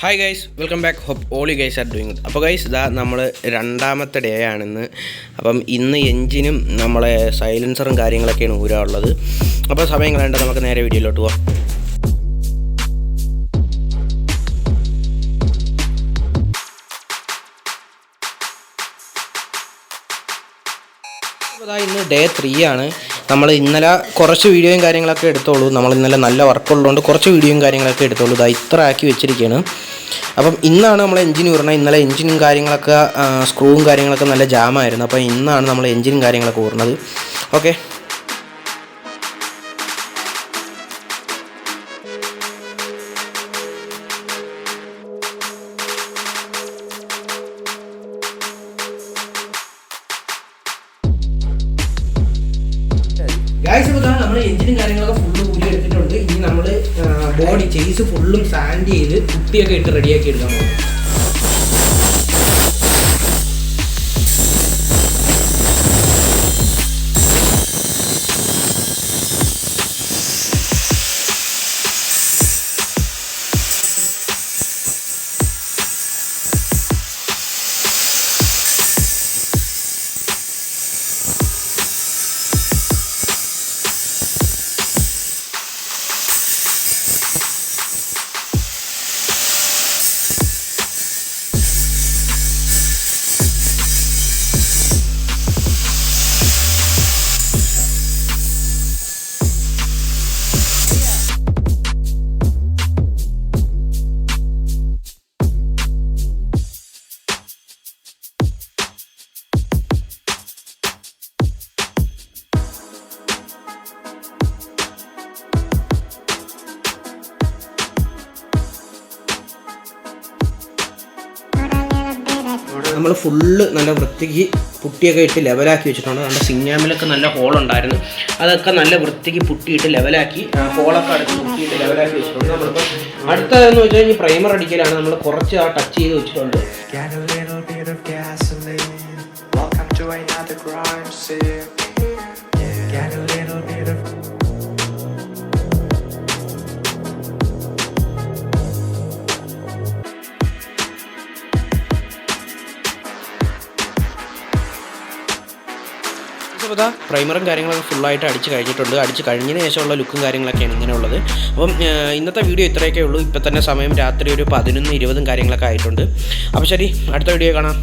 Hi guys, welcome back. Hope all you guys are doing good. അപ്പോൾ guys ഇതാ നമ്മൾ രണ്ടാമത്തെ ഡേ ആണിന്ന്. അപ്പം ഇന്ന് എൻജിനും നമ്മളെ സൈലൻസറും കാര്യങ്ങളൊക്കെയാണ് ഊരാനുള്ളത്. അപ്പോൾ സമയം കളയണ്ട, നമുക്ക് നേരെ വീഡിയോയിലോട്ട് പോവാം. അപ്പോൾ ഇന്ന് ഡേ 3 ആണ്. നമ്മൾ ഇന്നലെ കുറച്ച് വീഡിയോയും കാര്യങ്ങളൊക്കെ എടുത്തോളൂ. നമ്മൾ ഇന്നലെ നല്ല വർക്കുള്ളതുകൊണ്ട് കുറച്ച് വീഡിയോയും കാര്യങ്ങളൊക്കെ എടുത്തോളൂ. ഇതാ ഇത്ര ആക്കി വെച്ചിരിക്കുകയാണ്. അപ്പം ഇന്നാണ് നമ്മൾ എൻജിൻ ഊരണത്. ഇന്നലെ എൻജിനും കാര്യങ്ങളൊക്കെ സ്ക്രൂവും കാര്യങ്ങളൊക്കെ നല്ല ജാമായിരുന്നു. അപ്പോൾ ഇന്നാണ് നമ്മൾ എൻജിനും കാര്യങ്ങളൊക്കെ ഊരണത്. Okay, guys. ഇപ്പോൾ നമ്മൾ എൻജിനും കാര്യങ്ങളൊക്കെ ഫുള്ള് കൂടി എടുത്തിട്ടുണ്ട്. ഇനി നമ്മൾ ബോഡി ചേസ് ഫുള്ളും സാൻഡ് ചെയ്ത് കുട്ടിയൊക്കെ ഇട്ട് റെഡിയാക്കി എടുക്കാൻ പോകും. നമ്മൾ ഫുള്ള് നല്ല വൃത്തിക്ക് പുട്ടിയൊക്കെ ഇട്ട് ലെവലാക്കി വെച്ചിട്ടുണ്ട്. നമ്മുടെ സിഗ്നാമിലൊക്കെ നല്ല ഹോളുണ്ടായിരുന്നു. അതൊക്കെ നല്ല വൃത്തിക്ക് പുട്ടിയിട്ട് ലെവലാക്കി ഹോളൊക്കെ അടച്ച് പുട്ടിയിട്ട് ലെവലാക്കി വെച്ചിട്ടുണ്ട്. നമ്മളിപ്പോൾ അടുത്തതെന്ന് വെച്ച് കഴിഞ്ഞാൽ പ്രൈമർ അടിക്കലാണ്. നമ്മൾ കുറച്ച് ടച്ച് ചെയ്ത് വെച്ചിട്ടുണ്ട്. അപ്പോൾ ഇതാ പ്രൈമറും കാര്യങ്ങളൊക്കെ ഫുള്ളായിട്ട് അടിച്ച് കഴിഞ്ഞിട്ടുണ്ട്. അടിച്ച് കഴിഞ്ഞതിന് ശേഷമുള്ള ലുക്കും കാര്യങ്ങളൊക്കെയാണ് ഇങ്ങനെയുള്ളത്. അപ്പം ഇന്നത്തെ വീഡിയോ ഇത്രയൊക്കെ ഉള്ളൂ. ഇപ്പം തന്നെ സമയം രാത്രി ഒരു 11:20 കാര്യങ്ങളൊക്കെ ആയിട്ടുണ്ട്. അപ്പോൾ ശരി, അടുത്ത വീഡിയോ കാണാം.